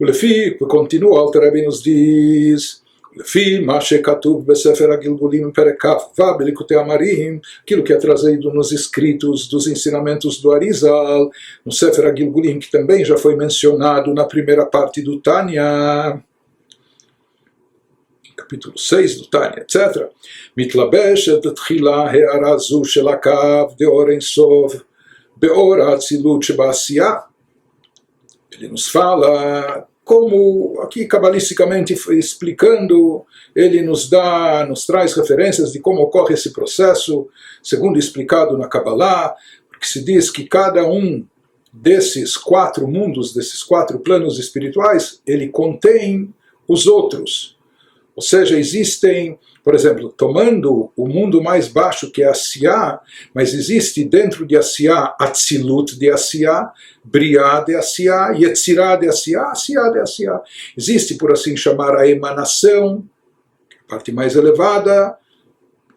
Lefi, continua, Alter Rebbe nos diz, Lefi, Mashe Katuv Besefer HaGilgulim Perekav Vav Likutei Amarim, aquilo que é trazido nos escritos dos ensinamentos do Arizal, no Sefer HaGilgulim, que também já foi mencionado na primeira parte do Tânia, capítulo 6 do Tânia, etc. Mitlabeshet Tchila He'arazu Shelakav Deor Ein Sov Beor HaTzilut Sheba'asiyah. Ele nos fala, como aqui cabalisticamente explicando, ele nos traz referências de como ocorre esse processo, segundo explicado na Kabbalah, porque se diz que cada um desses 4 mundos, desses 4 planos espirituais, ele contém os outros. Ou seja, existem, por exemplo, tomando o mundo mais baixo, que é Asiyah, mas existe dentro de Asiyah Atzilut de Asiyah, Briah de Asiyah, Yetzirah de Asiyah, Asiyah de Asiyah. Existe, por assim chamar, a emanação, a parte mais elevada,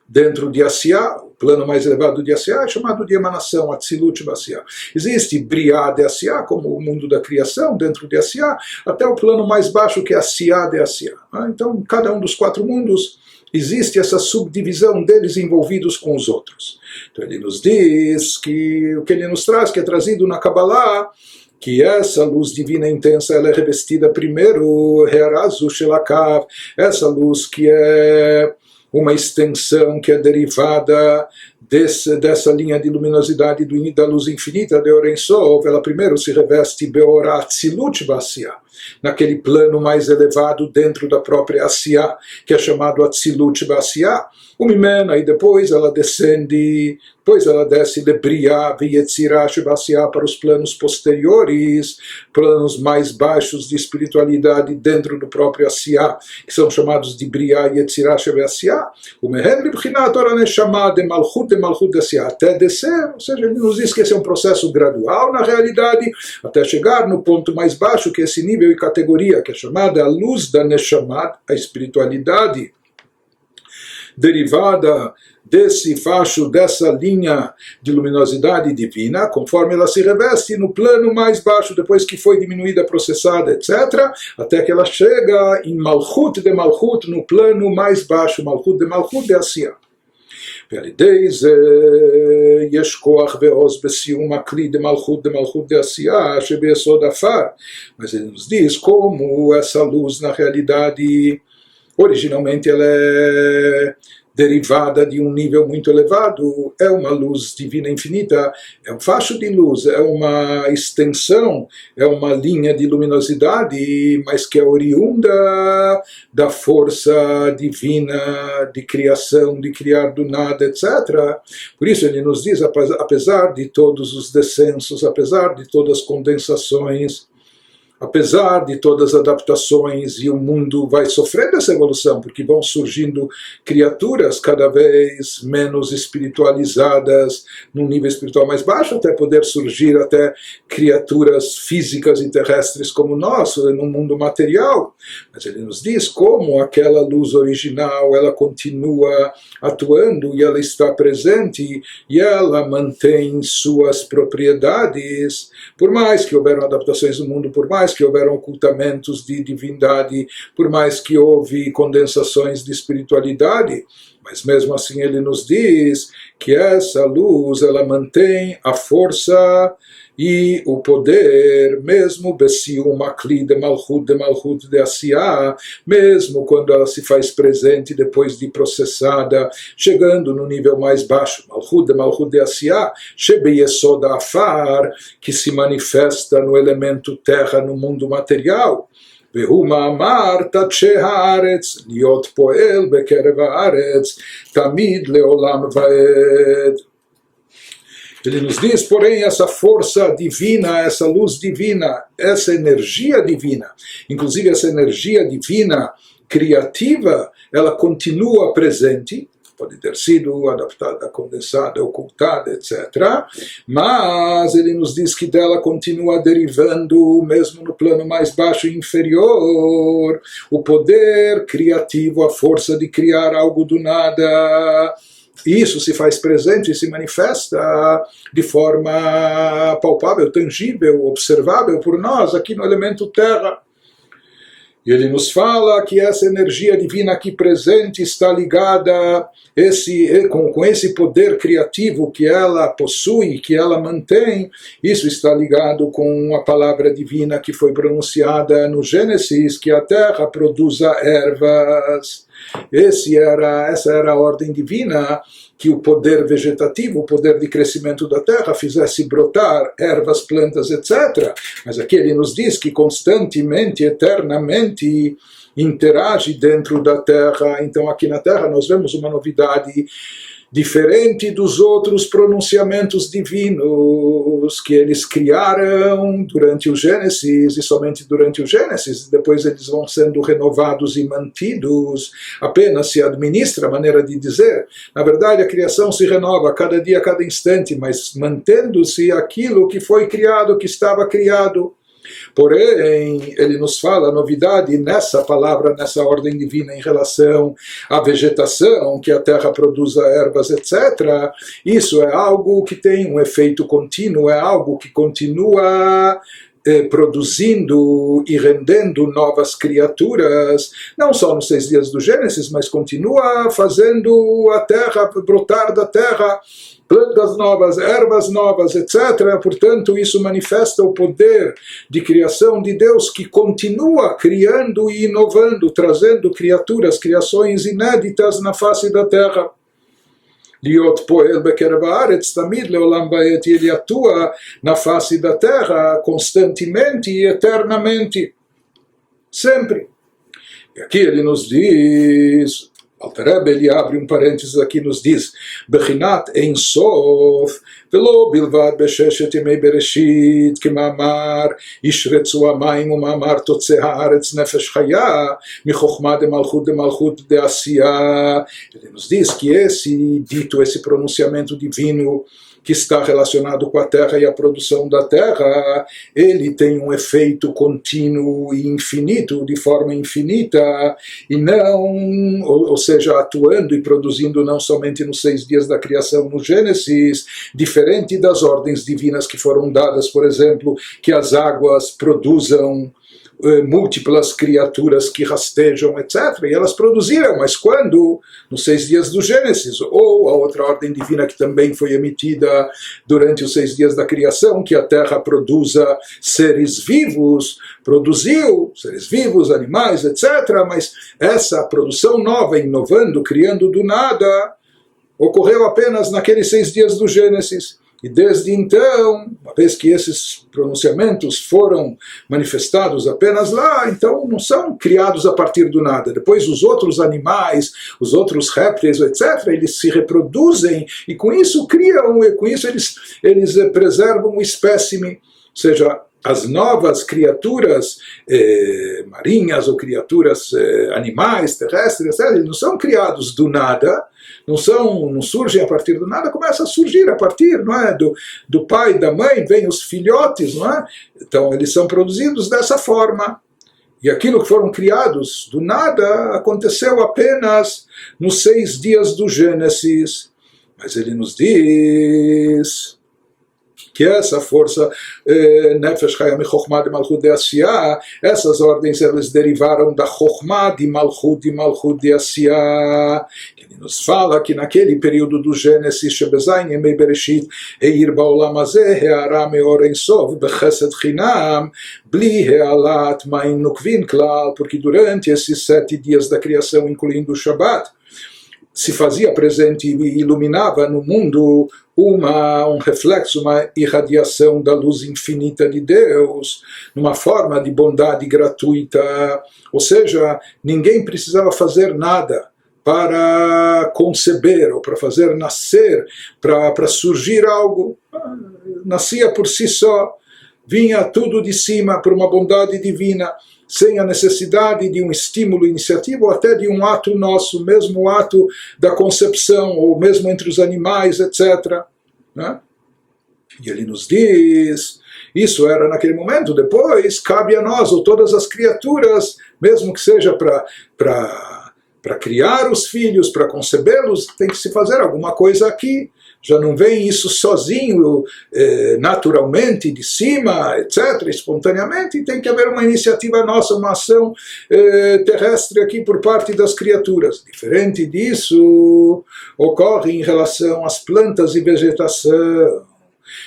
dentro de Asiyah, o plano mais elevado de Asiyah é chamado de emanação, Atzilut de Asiyah. Existe Briah de Asiyah, como o mundo da criação, dentro de Asiyah, até o plano mais baixo, que é Asiyah de Asiyah. Então, cada um dos 4 mundos, existe essa subdivisão deles envolvidos com os outros. Então ele nos diz que o que ele nos traz, que é trazido na Kabbalah, que essa luz divina intensa, ela é revestida primeiro, He'arazu Shelakav, essa luz que é uma extensão que é derivada dessa linha de luminosidade da luz infinita de Or Ein Sof, ela primeiro se reveste Beor HaTzilut Ba'asiyah, naquele plano mais elevado dentro da própria Asiyah, que é chamado Atzilut Ba'asiyah, o Mimena, e depois ela desce Lebriah Yetzirah Ba'asiyah para os planos posteriores, planos mais baixos de espiritualidade dentro do próprio Asiyah, que são chamados de Briah Yetzirah Ba'asiyah, o Mehen Libchinat Ora Neshama de Malchut de Asiyah, até descer, ou seja, ele nos diz que esse é um processo gradual na realidade, até chegar no ponto mais baixo, que é esse nível e categoria, que é chamada a luz da Neshama, a espiritualidade derivada desse facho, dessa linha de luminosidade divina, conforme ela se reveste no plano mais baixo, depois que foi diminuída, processada, etc., até que ela chega em Malchut de Malchut, no plano mais baixo, Malchut de Asiyah. ועל ידי זה יש כוח ועוז בסיום הכלי דמלכות דעשייה שביסוד עפר. Mas ele nos diz como essa luz, na realidade, originalmente ela é derivada de um nível muito elevado, é uma luz divina infinita, é um facho de luz, é uma extensão, é uma linha de luminosidade, mas que é oriunda da força divina de criação, de criar do nada, etc. Por isso ele nos diz, apesar de todos os descensos, apesar de todas as condensações, apesar de todas as adaptações, e o mundo vai sofrendo essa evolução, porque vão surgindo criaturas cada vez menos espiritualizadas, num nível espiritual mais baixo, até poder surgir até criaturas físicas e terrestres como nós, no mundo material. Mas ele nos diz como aquela luz original, ela continua atuando, e ela está presente, e ela mantém suas propriedades, por mais que houveram adaptações no mundo, por mais que houveram ocultamentos de divindade, por mais que houve condensações de espiritualidade, mas mesmo assim ele nos diz que essa luz, ela mantém a força e o poder, mesmo Besium Akli de Malchut de Asiyah, mesmo quando ela se faz presente depois de processada, chegando no nível mais baixo, Malchut de Asiyah, Shebeyesod Afar, que se manifesta no elemento terra, no mundo material. והוא מאמר תדשי הארץ, להיות פועל בקרב הארץ, תמיד לעולם ועד. Ele nos diz, porém, essa força divina, essa luz divina, essa energia divina, inclusive essa energia divina criativa, ela continua presente, pode ter sido adaptada, condensada, ocultada, etc. Mas ele nos diz que dela continua derivando, mesmo no plano mais baixo e inferior, o poder criativo, a força de criar algo do nada. Isso se faz presente e se manifesta de forma palpável, tangível, observável por nós aqui no elemento terra. E ele nos fala que essa energia divina aqui presente está ligada com esse poder criativo que ela possui, que ela mantém. Isso está ligado com a palavra divina que foi pronunciada no Gênesis, que a terra produza ervas. Essa era a ordem divina, que o poder vegetativo, o poder de crescimento da terra fizesse brotar ervas, plantas, etc. Mas aqui ele nos diz que constantemente, eternamente interage dentro da terra. Então aqui na terra nós vemos uma novidade diferente dos outros pronunciamentos divinos que eles criaram durante o Gênesis, e somente durante o Gênesis, depois eles vão sendo renovados e mantidos, apenas se administra a maneira de dizer. Na verdade, a criação se renova a cada dia, a cada instante, mas mantendo-se aquilo que foi criado, que estava criado. Porém, ele nos fala a novidade nessa palavra, nessa ordem divina em relação à vegetação, que a terra produza ervas, etc. Isso é algo que tem um efeito contínuo, é algo que continua produzindo e rendendo novas criaturas, não só nos 6 dias do Gênesis, mas continua fazendo a terra brotar da terra plantas novas, ervas novas, etc. Portanto, isso manifesta o poder de criação de Deus, que continua criando e inovando, trazendo criações inéditas na face da terra. Liot poel bekerev haaretz tamid leolam vaet, ele atua na face da terra constantemente e eternamente, sempre. E aqui ele nos diz, Alter Rebbe, ele abre um parênteses aqui, nos diz, Bechinat Ein Sof, velo bilvad besheshet yemei bereshit, kemamar, ishretzu hamayim umamar totzeh haaretz nefesh chaya, michochma de malchut de asiya. Ele nos diz que esse pronunciamento divino, que está relacionado com a terra e a produção da terra, ele tem um efeito contínuo e infinito, de forma infinita, e não, ou seja, atuando e produzindo não somente nos 6 dias da criação no Gênesis, diferente das ordens divinas que foram dadas, por exemplo, que as águas produzam múltiplas criaturas que rastejam, etc. E elas produziram, mas quando? Nos 6 dias do Gênesis, ou a outra ordem divina que também foi emitida durante os 6 dias da criação, que a terra produza seres vivos, produziu seres vivos, animais, etc. Mas essa produção nova, inovando, criando do nada, ocorreu apenas naqueles 6 dias do Gênesis. E desde então, uma vez que esses pronunciamentos foram manifestados apenas lá, então não são criados a partir do nada. Depois os outros animais, os outros répteis, etc., eles se reproduzem e com isso criam, e com isso eles preservam o espécime. Ou seja, as novas criaturas marinhas ou criaturas animais, terrestres, etc., eles não são criados do nada, não surgem a partir do nada, começa a surgir a partir, não é, do pai e da mãe, vêm os filhotes, não é? Então eles são produzidos dessa forma. E aquilo que foram criados do nada aconteceu apenas nos 6 dias do Gênesis. Mas ele nos diz que essa força Nefesh Chaya Michochma de Malchut de Asiya, essas ordens elas derivaram da Chochma de Malchut de Asiya. Ele nos fala que naquele período do Gênesis, Shebezayin Yemei Bereshit, Eir Baolam Hazeh, He'ara Meor Ein Sof, Bechesed Chinam, Bli He'alat Maim Nukvin Klal, porque durante esses 7 dias da criação, incluindo o Shabbat, se fazia presente e iluminava no mundo um reflexo, uma irradiação da luz infinita de Deus, numa forma de bondade gratuita. Ou seja, ninguém precisava fazer nada para conceber ou para fazer nascer, para surgir algo. Nascia por si só, vinha tudo de cima por uma bondade divina, sem a necessidade de um estímulo iniciativo ou até de um ato nosso, mesmo o ato da concepção, ou mesmo entre os animais, etc. Né? E ele nos diz, isso era naquele momento, depois cabe a nós, ou todas as criaturas, mesmo que seja para criar os filhos, para concebê-los, tem que se fazer alguma coisa aqui. Já não vem isso sozinho, naturalmente, de cima, etc., espontaneamente. Tem que haver uma iniciativa nossa, uma ação terrestre aqui por parte das criaturas. Diferente disso, ocorre em relação às plantas e vegetação,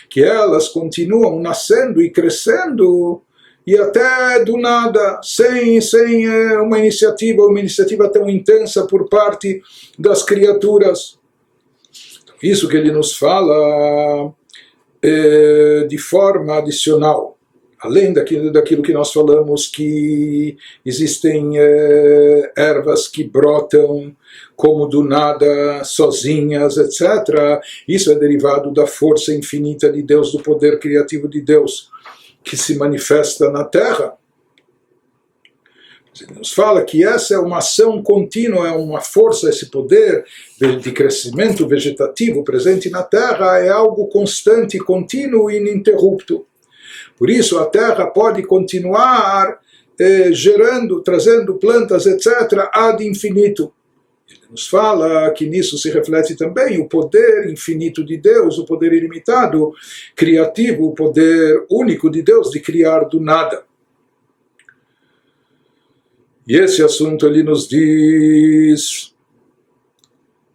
que elas continuam nascendo e crescendo, e até do nada, sem uma iniciativa tão intensa por parte das criaturas. Isso que ele nos fala de forma adicional, além daquilo que nós falamos, que existem ervas que brotam como do nada, sozinhas, etc. Isso é derivado da força infinita de Deus, do poder criativo de Deus, que se manifesta na Terra. Ele nos fala que essa é uma ação contínua, é uma força, esse poder de crescimento vegetativo presente na Terra é algo constante, contínuo e ininterrupto. Por isso a Terra pode continuar gerando, trazendo plantas, etc., ad infinito. Ele nos fala que nisso se reflete também o poder infinito de Deus, o poder ilimitado, criativo, o poder único de Deus de criar do nada. E esse assunto ele nos diz,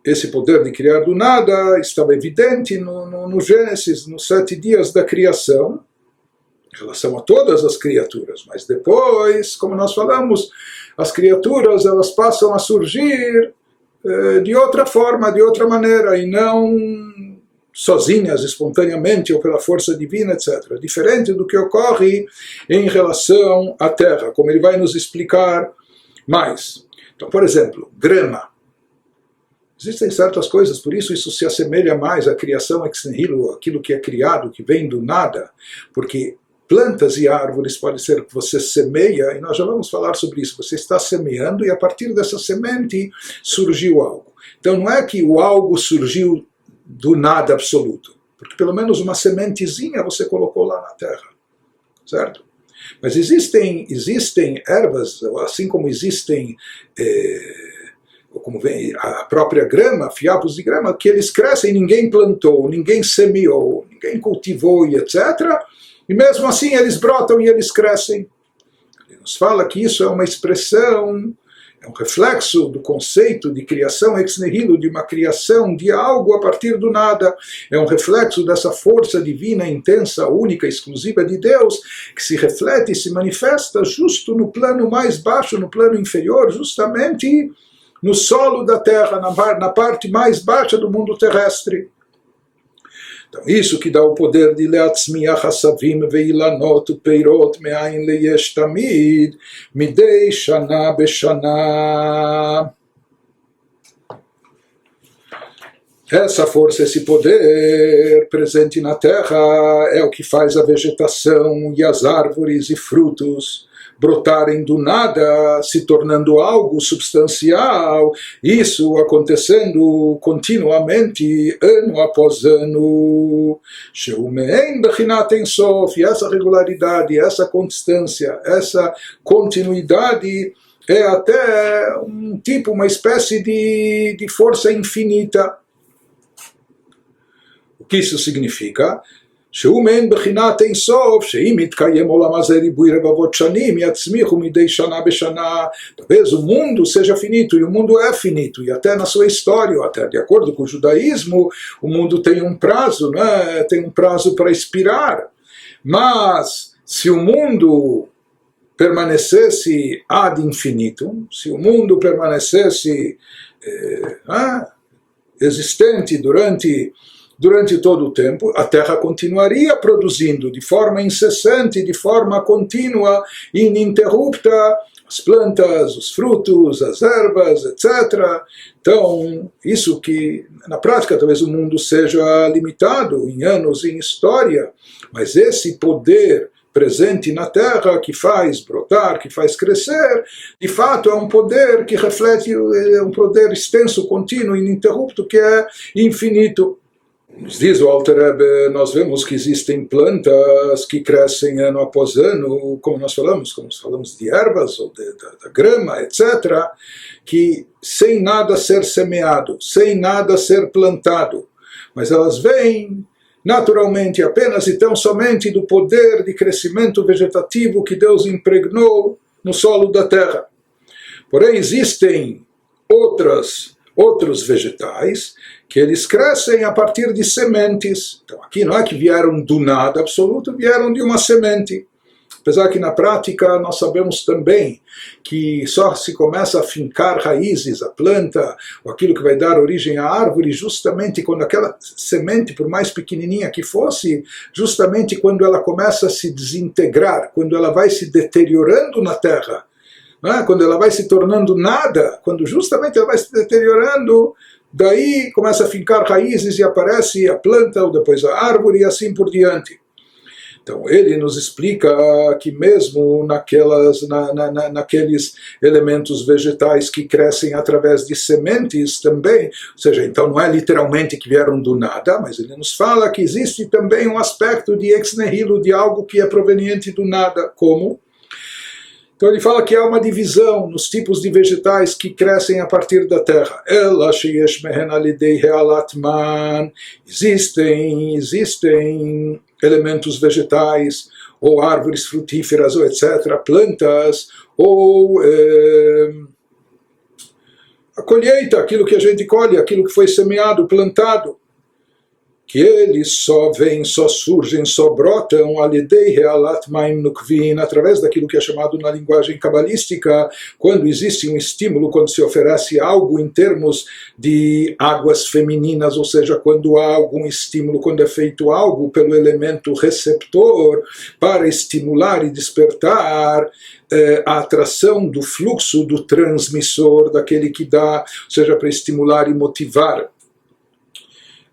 esse poder de criar do nada estava evidente no Gênesis, nos 7 dias da criação, em relação a todas as criaturas, mas depois, como nós falamos, as criaturas elas passam a surgir de outra forma, de outra maneira, e não sozinhas, espontaneamente, ou pela força divina, etc. Diferente do que ocorre em relação à Terra, como ele vai nos explicar mais. Então, por exemplo, grama. Existem certas coisas, por isso se assemelha mais à criação ex nihilo, aquilo que é criado, que vem do nada, porque plantas e árvores pode ser que você semeia, e nós já vamos falar sobre isso, você está semeando e a partir dessa semente surgiu algo. Então não é que o algo surgiu do nada absoluto, porque pelo menos uma sementezinha você colocou lá na terra, certo? Mas existem ervas, assim como existem como vem a própria grama, fiapos de grama, que eles crescem, ninguém plantou, ninguém semeou, ninguém cultivou e etc., e mesmo assim eles brotam e eles crescem. Ele nos fala que isso é uma expressão, é um reflexo do conceito de criação ex nihilo, de uma criação de algo a partir do nada. É um reflexo dessa força divina, intensa, única, exclusiva de Deus, que se reflete e se manifesta justo no plano mais baixo, no plano inferior, justamente no solo da terra, na parte mais baixa do mundo terrestre. Então, isso que dá o poder de Leatzmiach Hasavim Veilanot Peirot Me'ain Leyesh Tamid Midei Shana Beshana. Essa força, esse poder presente na terra é o que faz a vegetação e as árvores e frutos brotarem do nada, se tornando algo substancial, isso acontecendo continuamente, ano após ano. Sheumein Bechinat Ein Sof, e essa regularidade, essa constância, essa continuidade é até um tipo, uma espécie de força infinita. O que isso significa? שהוא מעין בחינת אין סוף, שאם יתקיים עולם הזה ריבוי רבבות שנים, יצמיחו מדי שנה בשנה. Talvez o mundo seja finito, e o mundo é finito, e até na sua história, até de acordo com o judaísmo, o mundo tem um prazo, né? Tem um prazo para expirar. Mas, se o mundo permanecesse ad infinito, se o mundo permanecesse existente durante todo o tempo, a Terra continuaria produzindo de forma incessante, de forma contínua, ininterrupta, as plantas, os frutos, as ervas, etc. Então, isso que, na prática, talvez o mundo seja limitado em anos, em história, mas esse poder presente na Terra, que faz brotar, que faz crescer, de fato é um poder que reflete, é um poder extenso, contínuo, ininterrupto, que é infinito. Nos diz o Alter Rebbe, nós vemos que existem plantas que crescem ano após ano, como nós falamos de ervas ou da grama, etc., que sem nada ser semeado, sem nada ser plantado, mas elas vêm naturalmente apenas e tão somente do poder de crescimento vegetativo que Deus impregnou no solo da terra. Porém, existem outros vegetais que eles crescem a partir de sementes. Então, aqui não é que vieram do nada absoluto, vieram de uma semente. Apesar que na prática nós sabemos também que só se começa a fincar raízes, a planta, ou aquilo que vai dar origem à árvore, justamente quando aquela semente, por mais pequenininha que fosse, justamente quando ela começa a se desintegrar, quando ela vai se deteriorando na terra, né? Quando ela vai se tornando nada, quando justamente ela vai se deteriorando, daí começa a fincar raízes e aparece a planta, ou depois a árvore e assim por diante. Então, ele nos explica que mesmo naqueles elementos vegetais que crescem através de sementes também, ou seja, então não é literalmente que vieram do nada, mas ele nos fala que existe também um aspecto de ex nihilo, de algo que é proveniente do nada. Como? Então ele fala que há uma divisão nos tipos de vegetais que crescem a partir da terra. Ela sheyesh mehen alidei realat man. Existem elementos vegetais, ou árvores frutíferas, ou etc., plantas, ou a colheita, aquilo que a gente colhe, aquilo que foi semeado, plantado, que eles só vêm, só surgem, só brotam alidei realat maim nukvin, através daquilo que é chamado na linguagem cabalística, quando existe um estímulo, quando se oferece algo em termos de águas femininas, ou seja, quando há algum estímulo, quando é feito algo pelo elemento receptor para estimular e despertar a atração do fluxo do transmissor, daquele que dá, ou seja, para estimular e motivar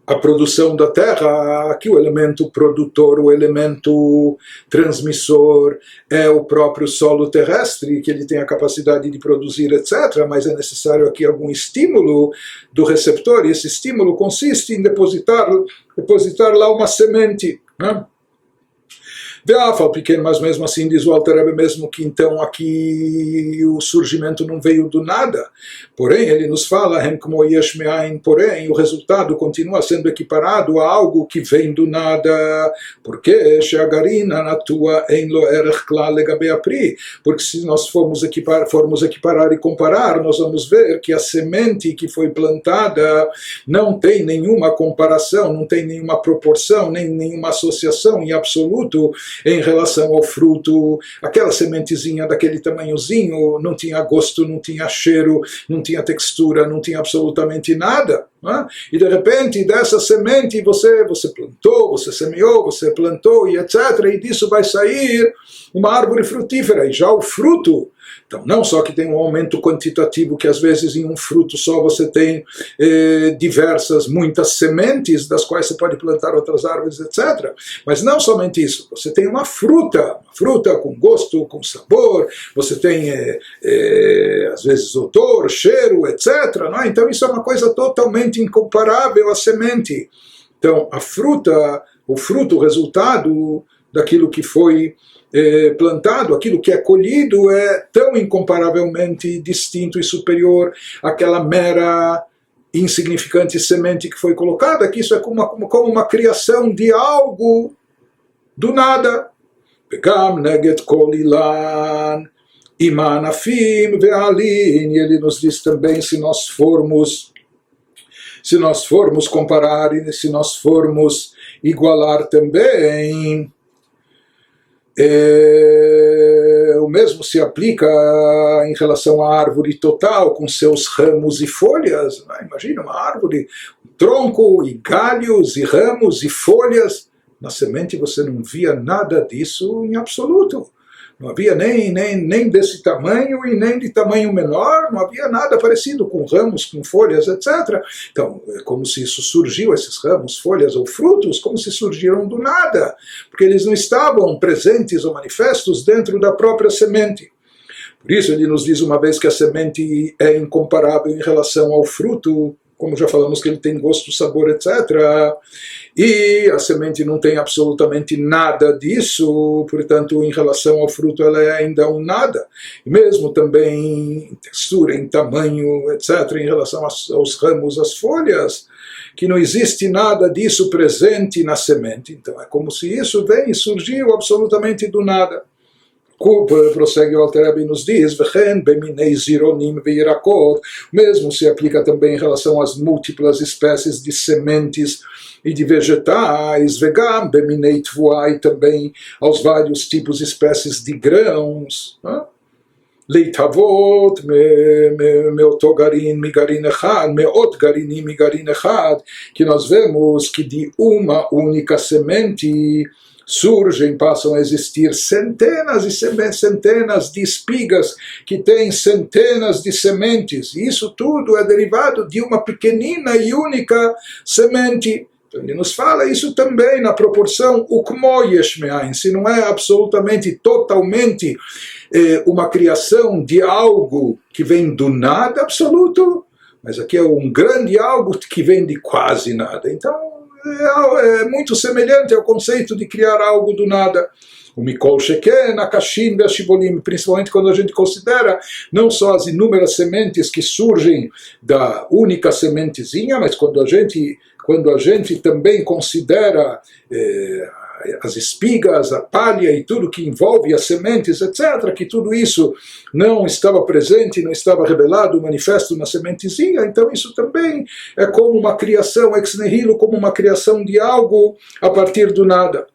a produção da terra. Aqui o elemento produtor, o elemento transmissor é o próprio solo terrestre, que ele tem a capacidade de produzir, etc., mas é necessário aqui algum estímulo do receptor, e esse estímulo consiste em depositar lá uma semente, né? Mas mesmo assim diz o Alter Rebbe, mesmo que então aqui o surgimento não veio do nada, porém ele nos fala, porém o resultado continua sendo equiparado a algo que vem do nada, porque porque se nós formos equiparar e comparar, nós vamos ver que a semente que foi plantada não tem nenhuma comparação, não tem nenhuma proporção, nem nenhuma associação em absoluto em relação ao fruto. Aquela sementezinha daquele tamanhozinho não tinha gosto, não tinha cheiro, não tinha textura, não tinha absolutamente nada, né? E de repente dessa semente você plantou, você semeou, você plantou e etc. E disso vai sair uma árvore frutífera, e já o fruto, então não só que tem um aumento quantitativo, que às vezes em um fruto só você tem muitas sementes, das quais você pode plantar outras árvores, etc. Mas não somente isso, você tem uma fruta com gosto, com sabor, você tem às vezes odor, cheiro, etc. Não é? Então isso é uma coisa totalmente incomparável à semente. Então a fruta, o fruto, o resultado daquilo que foi plantado, aquilo que é colhido é tão incomparavelmente distinto e superior àquela mera insignificante semente que foi colocada, que isso é como uma criação de algo do nada. Pegam neget kol ilan iman afim ve'alin. E ele nos diz também, se nós formos comparar e se nós formos igualar também, o mesmo se aplica em relação à árvore total, com seus ramos e folhas. Imagina uma árvore, um tronco e galhos e ramos e folhas. Na semente você não via nada disso em absoluto. Não havia nem desse tamanho e nem de tamanho menor, não havia nada parecido com ramos, com folhas, etc. Então, é como se isso surgiu, esses ramos, folhas ou frutos, como se surgiram do nada, porque eles não estavam presentes ou manifestos dentro da própria semente. Por isso ele nos diz uma vez que a semente é incomparável em relação ao fruto, como já falamos que ele tem gosto, sabor, etc. E a semente não tem absolutamente nada disso, portanto, em relação ao fruto, ela é ainda um nada. E mesmo também em textura, em tamanho, etc., em relação aos ramos, às folhas, que não existe nada disso presente na semente. Então, é como se isso vem e surgiu absolutamente do nada. Prossegue o Alter Rebbe e nos diz, mesmo se aplica também em relação às múltiplas espécies de sementes e de vegetais, vegam, beminei tvuai, também aos vários tipos e espécies de grãos. Leitavot, meoto garin, migarin echad, meot garinim, migarin echad, que nós vemos que de uma única semente surgem, passam a existir centenas e centenas de espigas que têm centenas de sementes. E isso tudo é derivado de uma pequenina e única semente. Então ele nos fala isso também na proporção ukmo yesh me'ain, se não é absolutamente, totalmente uma criação de algo que vem do nada absoluto, mas aqui é um grande algo que vem de quase nada. Então é muito semelhante ao conceito de criar algo do nada. O Mikol Sheken, a Kashin, a Shibolim, principalmente quando a gente considera não só as inúmeras sementes que surgem da única sementezinha, mas quando a gente também considera as espigas, a palha e tudo que envolve as sementes, etc., que tudo isso não estava presente, não estava revelado, manifesto na sementezinha, então isso também é como uma criação ex nihilo, como uma criação de algo a partir do nada.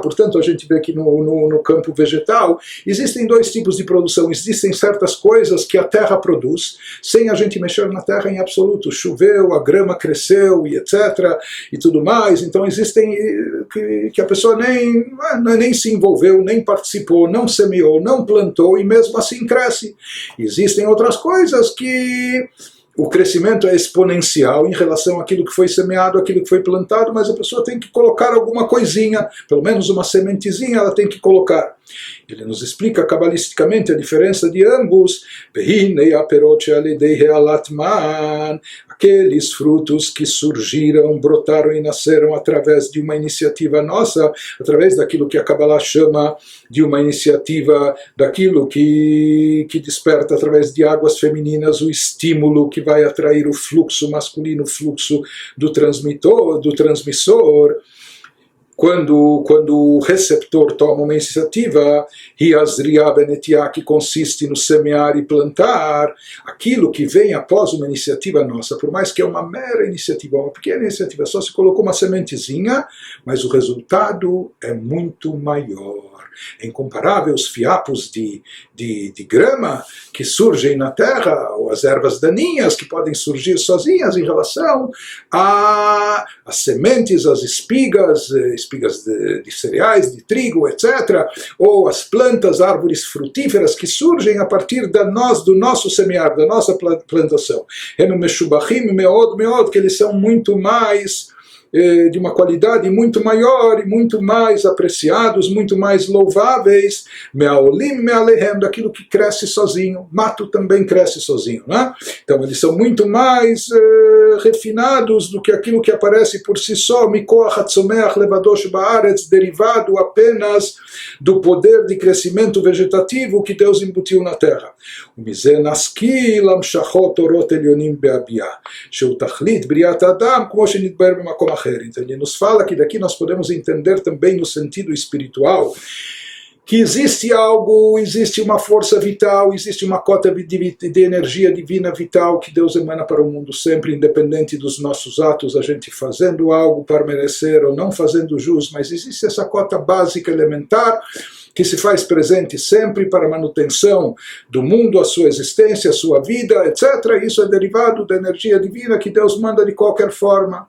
Portanto, a gente vê aqui no campo vegetal, existem dois tipos de produção. Existem certas coisas que a terra produz, sem a gente mexer na terra em absoluto. Choveu, a grama cresceu, e etc. e tudo mais. Então existem que a pessoa nem se envolveu, nem participou, não semeou, não plantou, e mesmo assim cresce. Existem outras coisas que o crescimento é exponencial em relação àquilo que foi semeado, àquilo que foi plantado, mas a pessoa tem que colocar alguma coisinha, pelo menos uma sementezinha ela tem que colocar. Ele nos explica cabalisticamente a diferença de ambos. Aqueles frutos que surgiram, brotaram e nasceram através de uma iniciativa nossa, através daquilo que a Kabbalah chama de uma iniciativa, daquilo que desperta através de águas femininas o estímulo que vai atrair o fluxo masculino, o fluxo do transmissor. Quando o receptor toma uma iniciativa, que consiste no semear e plantar, aquilo que vem após uma iniciativa nossa, por mais que é uma mera iniciativa, uma pequena iniciativa, só se colocou uma sementezinha, mas o resultado é muito maior. É incomparável os fiapos de grama que surgem na terra, ou as ervas daninhas que podem surgir sozinhas em relação às sementes, às espigas de cereais, de trigo, etc., ou as plantas, árvores frutíferas que surgem a partir do nosso semear, da nossa plantação. Que eles são muito mais de uma qualidade muito maior e muito mais apreciados, muito mais louváveis, me'aolim me'alehem, daquilo que cresce sozinho. Mato também cresce sozinho, né? Então eles são muito mais refinados do que aquilo que aparece por si só, mikoach hatzomeach levadosh ba'aretz, derivado apenas do poder de crescimento vegetativo que Deus embutiu na terra. ומזה נשכיל המשכות אורות עליונים בהביעה, שהוא תכלית בריאת האדם, כמו שנתבהר במקום אחר. Então ele nos fala que daqui nós podemos entender também no sentido espiritual que existe algo, existe uma força vital, existe uma cota de energia divina vital que Deus emana para o mundo sempre, independente dos nossos atos, a gente fazendo algo para merecer ou não fazendo jus, mas existe essa cota básica elementar que se faz presente sempre para a manutenção do mundo, a sua existência, a sua vida, etc. Isso é derivado da energia divina que Deus manda de qualquer forma.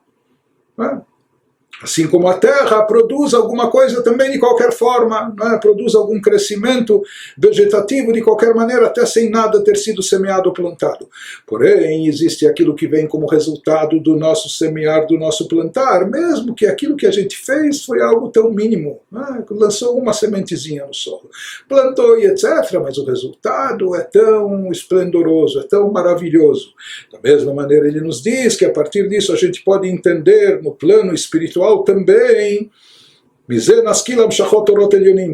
Assim como a terra produz alguma coisa também de qualquer forma, não é? Produz algum crescimento vegetativo de qualquer maneira, até sem nada ter sido semeado ou plantado. Porém, existe aquilo que vem como resultado do nosso semear, do nosso plantar, mesmo que aquilo que a gente fez foi algo tão mínimo, não é? Lançou uma sementezinha no solo, plantou e etc., mas o resultado é tão esplendoroso, é tão maravilhoso. Da mesma maneira, ele nos diz que a partir disso a gente pode entender no plano espiritual também,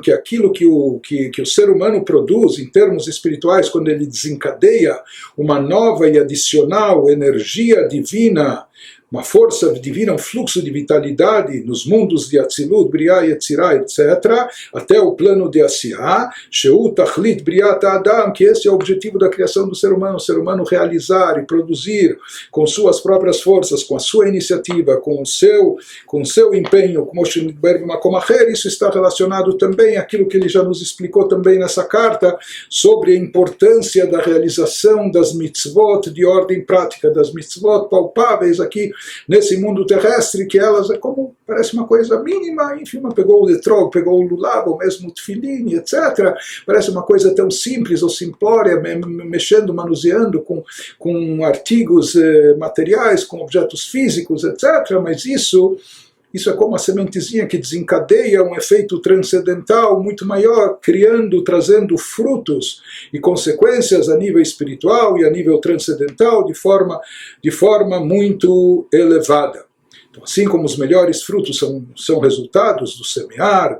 que é aquilo que o ser humano produz em termos espirituais quando ele desencadeia uma nova e adicional energia divina, uma força divina, um fluxo de vitalidade nos mundos de Atzilut, Briah, Yetzirah, etc., até o plano de Asiá, Sheu Tachlit Briat Adam, que esse é o objetivo da criação do ser humano, o ser humano realizar e produzir com suas próprias forças, com a sua iniciativa, com o seu empenho, como isso está relacionado também àquilo que ele já nos explicou também nessa carta, sobre a importância da realização das mitzvot de ordem prática, das mitzvot palpáveis aqui nesse mundo terrestre, que elas é como, parece uma coisa mínima, enfim, pegou o letrog, pegou o lulav, ou mesmo o tefilin, etc. Parece uma coisa tão simples ou simplória, mexendo, manuseando com artigos materiais, com objetos físicos, etc. Mas isso é como a sementezinha que desencadeia um efeito transcendental muito maior, trazendo frutos e consequências a nível espiritual e a nível transcendental de forma muito elevada. Então, assim como os melhores frutos são resultados do semear,